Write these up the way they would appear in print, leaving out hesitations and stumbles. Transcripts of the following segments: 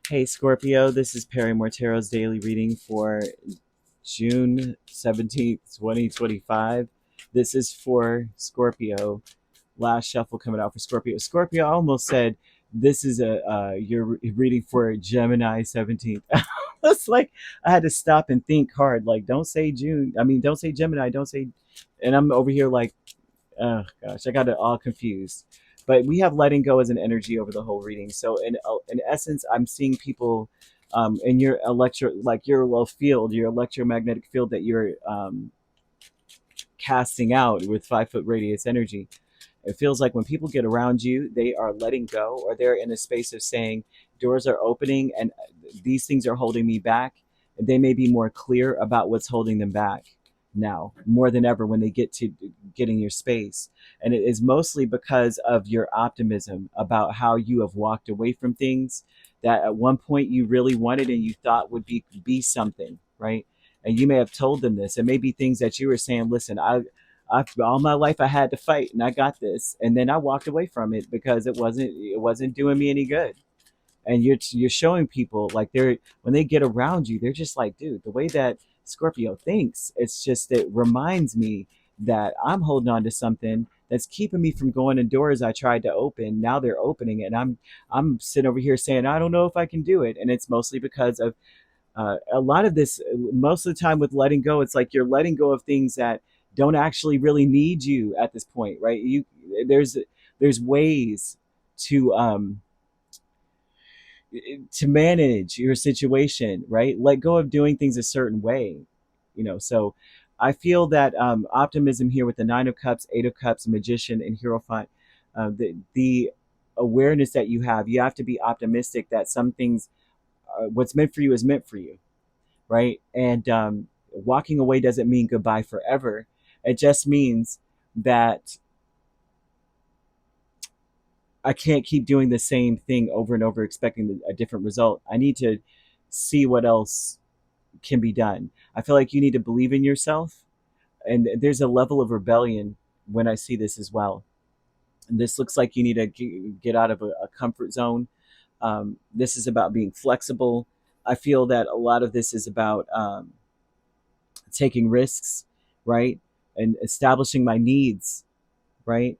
Hey Scorpio, this is Perrymore Tarot's daily reading for June 17th, 2025. This is for Scorpio. Last shuffle coming out for Scorpio. Scorpio, I almost said this is a your reading for Gemini 17th. It's like I had to stop and think hard. Like, don't say June. I mean, don't say Gemini. Don't say. And I'm over here like, oh gosh, I got it all confused. But we have letting go as an energy over the whole reading. So in essence, I'm seeing people in your like your little field, your electromagnetic field that you're casting out with 5 foot radius energy. It feels like when people get around you, they are letting go, or they're in a space of saying doors are opening and these things are holding me back. And they may be more clear about what's holding them back now more than ever when they get in your space. And it is mostly because of your optimism about how you have walked away from things that at one point you really wanted and you thought would be something, right? And you may have told them this. It may be things that you were saying, listen, I all my life I had to fight and I got this, and then I walked away from it because it wasn't doing me any good. And you're showing people like they're when they get around you, they're just like, dude, the way that Scorpio thinks, it's just it reminds me that I'm holding on to something that's keeping me from going in doors I tried to open. Now they're opening it, and I'm sitting over here saying I don't know if I can do it, and it's mostly because of a lot of this. Most of the time with letting go, it's like you're letting go of things that don't actually really need you at this point, right? There's ways to to manage your situation, right? Let go of doing things a certain way, So I feel that optimism here with the Nine of Cups, Eight of Cups, Magician, and Hierophant, the awareness that you have to be optimistic that some things, what's meant for you is meant for you, right? And walking away doesn't mean goodbye forever. It just means that I can't keep doing the same thing over and over, expecting a different result. I need to see what else can be done. I feel like you need to believe in yourself. And there's a level of rebellion when I see this as well. And this looks like you need to get out of a comfort zone. This is about being flexible. I feel that a lot of this is about taking risks, right? And establishing my needs, right?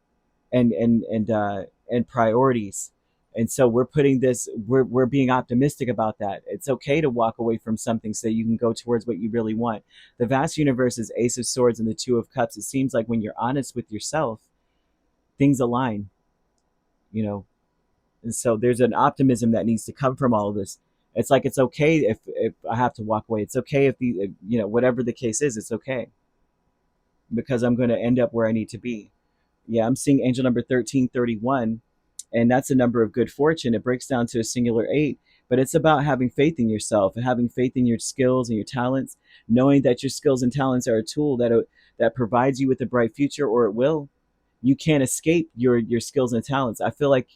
And priorities. And so we're being optimistic about that. It's okay to walk away from something so you can go towards what you really want. The vast universe is Ace of Swords and the Two of Cups. It seems like when you're honest with yourself, things align, you know. And so there's an optimism that needs to come from all of this. It's like it's okay if I have to walk away. It's okay if whatever the case is, it's okay because I'm going to end up where I need to be. Yeah, I'm seeing angel number 1331, and that's a number of good fortune. It breaks down to a singular 8, but it's about having faith in yourself and having faith in your skills and your talents, knowing that your skills and talents are a tool that provides you with a bright future, or it will. You can't escape your skills and talents. I feel like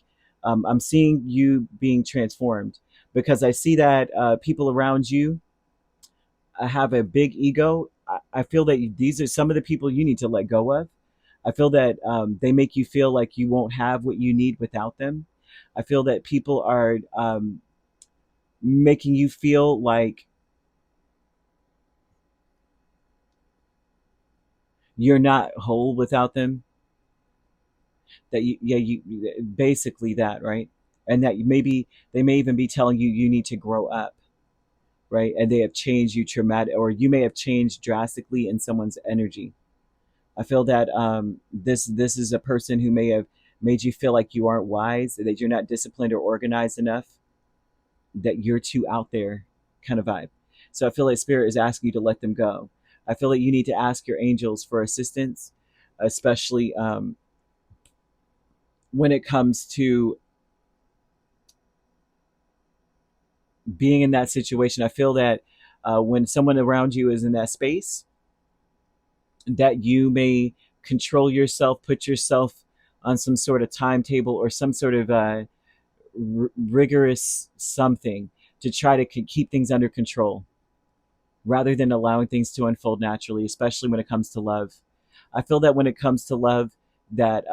I'm seeing you being transformed because I see that people around you have a big ego. I feel that these are some of the people you need to let go of. I feel that they make you feel like you won't have what you need without them. I feel that people are making you feel like you're not whole without them. That you basically that, right? And that maybe they may even be telling you you need to grow up, right? And they have changed you traumatic, or you may have changed drastically in someone's energy. I feel that this is a person who may have made you feel like you aren't wise, that you're not disciplined or organized enough, that you're too out there, kind of vibe. So I feel like Spirit is asking you to let them go. I feel like you need to ask your angels for assistance, especially when it comes to being in that situation. I feel that when someone around you is in that space, that you may control yourself, put yourself on some sort of timetable or some sort of rigorous something to try to keep things under control rather than allowing things to unfold naturally, especially when it comes to love. I feel that when it comes to love, that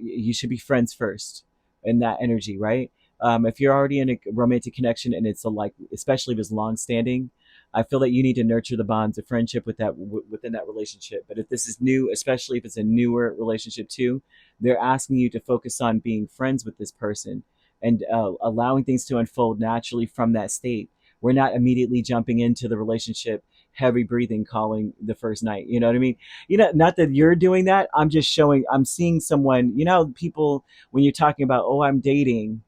you should be friends first in that energy, right? If you're already in a romantic connection and it's a like, especially if it's long standing, I feel that you need to nurture the bonds of friendship with that within that relationship. But if this is new, especially if it's a newer relationship too, they're asking you to focus on being friends with this person and allowing things to unfold naturally from that state. We're not immediately jumping into the relationship, heavy breathing, calling the first night. You know what I mean? Not that you're doing that. I'm just showing. I'm seeing someone. People, when you're talking about, oh, I'm dating,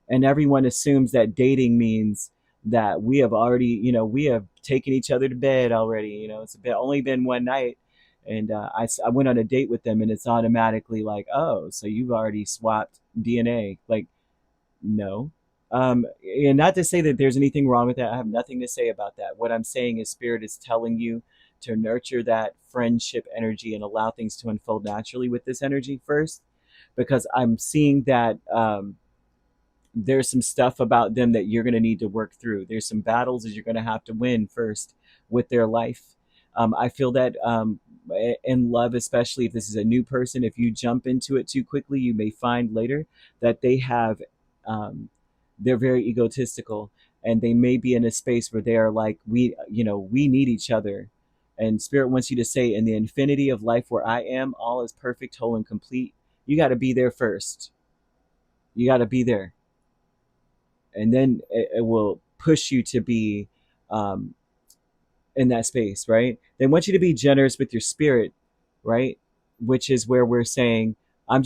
and everyone assumes that dating means that we have already, we have taken each other to bed already. Only been one night, and I went on a date with them, and it's automatically like, oh, so you've already swapped DNA. Like, no. And not to say that there's anything wrong with that. I have nothing to say about that. What I'm saying is spirit is telling you to nurture that friendship energy and allow things to unfold naturally with this energy first, because I'm seeing that there's some stuff about them that you're going to need to work through. There's some battles that you're going to have to win first with their life. I feel that in love, especially if this is a new person, if you jump into it too quickly, you may find later that um, they're very egotistical, and they may be in a space where they are like, we need each other. And spirit wants you to say, in the infinity of life where I am, all is perfect, whole, and complete. You got to be there first. You got to be there, and then it will push you to be um, in that space, right? They want you to be generous with your spirit, right? Which is where we're saying, I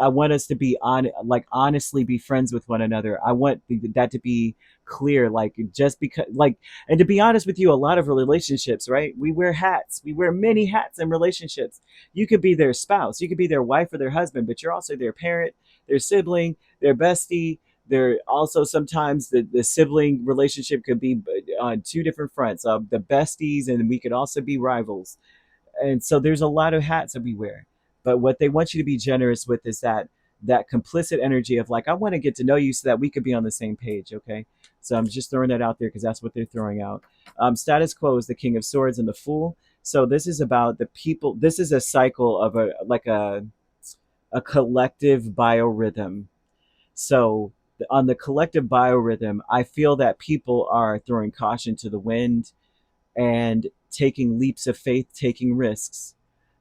want us to be honestly be friends with one another. I want that to be clear, like, just because, like, and to be honest with you, a lot of relationships, right? We wear hats. We wear many hats in relationships. You could be their spouse, you could be their wife or their husband, but you're also their parent, their sibling, their bestie. There also sometimes the sibling relationship could be on two different fronts, the besties, and we could also be rivals. And so there's a lot of hats that we wear. But what they want you to be generous with is that complicit energy of like, I want to get to know you so that we could be on the same page. Okay, so I'm just throwing that out there because that's what they're throwing out. Status quo is the King of Swords and the Fool. So this is about the people. This is a cycle of a collective biorhythm. So on the collective biorhythm, I feel that people are throwing caution to the wind and taking leaps of faith, taking risks.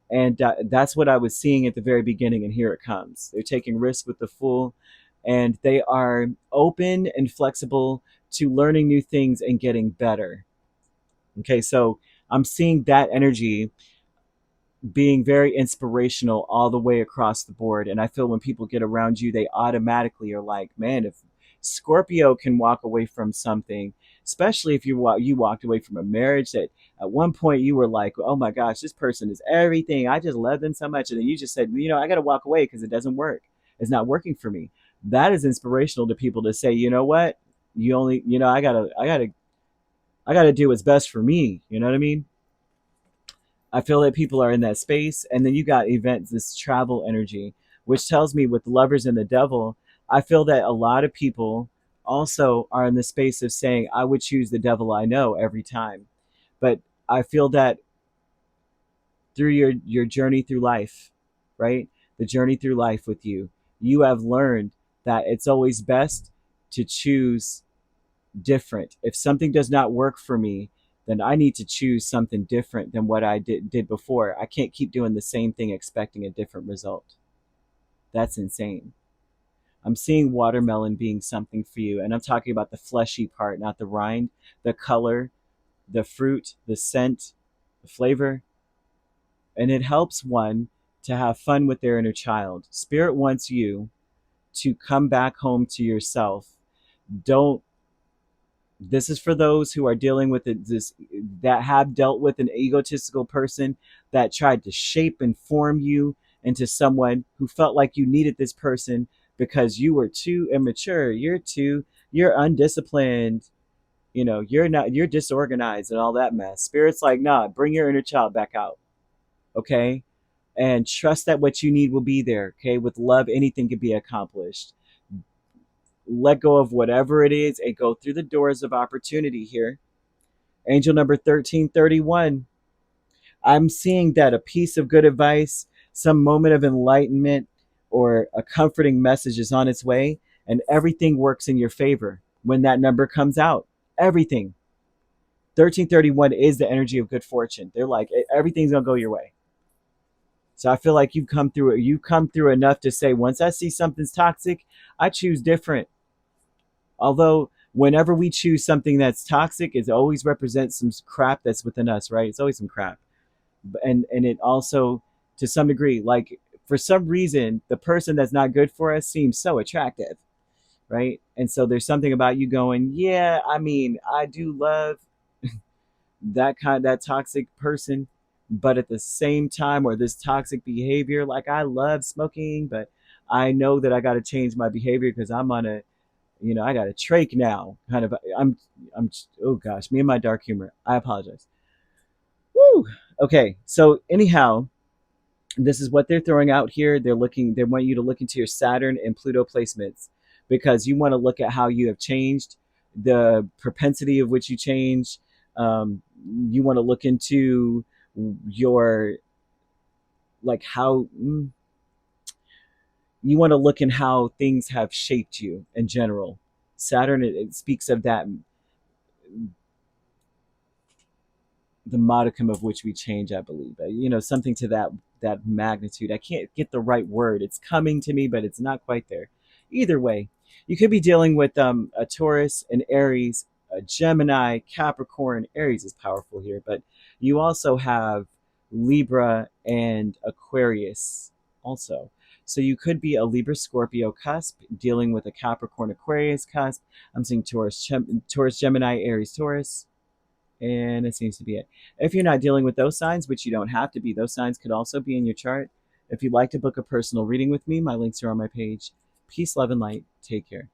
And that's what I was seeing at the very beginning. And here it comes. They're taking risks with the Fool, and they are open and flexible to learning new things and getting better. Okay, so I'm seeing that energy being very inspirational all the way across the board. And I feel when people get around you, they automatically are like, man, if Scorpio can walk away from something, especially if you walked away from a marriage that at one point you were like, oh my gosh, this person is everything. I just love them so much. And then you just said, I got to walk away because it doesn't work. It's not working for me. That is inspirational to people to say, you know what? You only, I gotta do what's best for me. You know what I mean? I feel that people are in that space. And then you got events, this travel energy, which tells me with lovers and the devil, I feel that a lot of people also are in the space of saying, I would choose the devil I know every time. But I feel that through your journey through life, right? The journey through life with you, you have learned that it's always best to choose different. If something does not work for me, then I need to choose something different than what I did before. I can't keep doing the same thing expecting a different result. That's insane. I'm seeing watermelon being something for you, and I'm talking about the fleshy part, not the rind, the color, the fruit, the scent, the flavor. And it helps one to have fun with their inner child. Spirit wants you to come back home to yourself. Don't This is for those who are dealing with this, that have dealt with an egotistical person that tried to shape and form you into someone who felt like you needed this person because you were too immature, you're undisciplined, you're disorganized and all that mess. Spirit's like, nah, bring your inner child back out, okay? And trust that what you need will be there, okay? With love, anything can be accomplished. Let go of whatever it is and go through the doors of opportunity here. Angel number 1331. I'm seeing that a piece of good advice, some moment of enlightenment, or a comforting message is on its way. and everything works in your favor when that number comes out. Everything. 1331 is the energy of good fortune. They're like, everything's gonna go your way. So I feel like you come through enough to say, once I see something's toxic, I choose different. Although whenever we choose something that's toxic, it always represents some crap that's within us, right? It's always some crap. And it also, to some degree, like, for some reason, the person that's not good for us seems so attractive, right? And so there's something about you going, yeah, I mean, I do love that toxic person, but at the same time, or this toxic behavior, like, I love smoking, but I know that I got to change my behavior because I'm on a, I got a trach now, kind of. I'm oh gosh, me and my dark humor, I apologize. Woo. Okay, so anyhow, this is what they're throwing out here. They want you to look into your Saturn and Pluto placements, because you want to look at how you have changed, the propensity of which you change. You want to look into your, like, how you want to look in how things have shaped you in general. Saturn, it speaks of that, the modicum of which we change, I believe. Something to that magnitude. I can't get the right word. It's coming to me, but it's not quite there. Either way, you could be dealing with a Taurus, an Aries, a Gemini, Capricorn. Aries is powerful here, but you also have Libra and Aquarius also. So you could be a Libra Scorpio cusp dealing with a Capricorn Aquarius cusp. I'm seeing Taurus Gemini, Aries Taurus, and it seems to be it. If you're not dealing with those signs, which you don't have to be, those signs could also be in your chart. If you'd like to book a personal reading with me, my links are on my page. Peace, love, and light. Take care.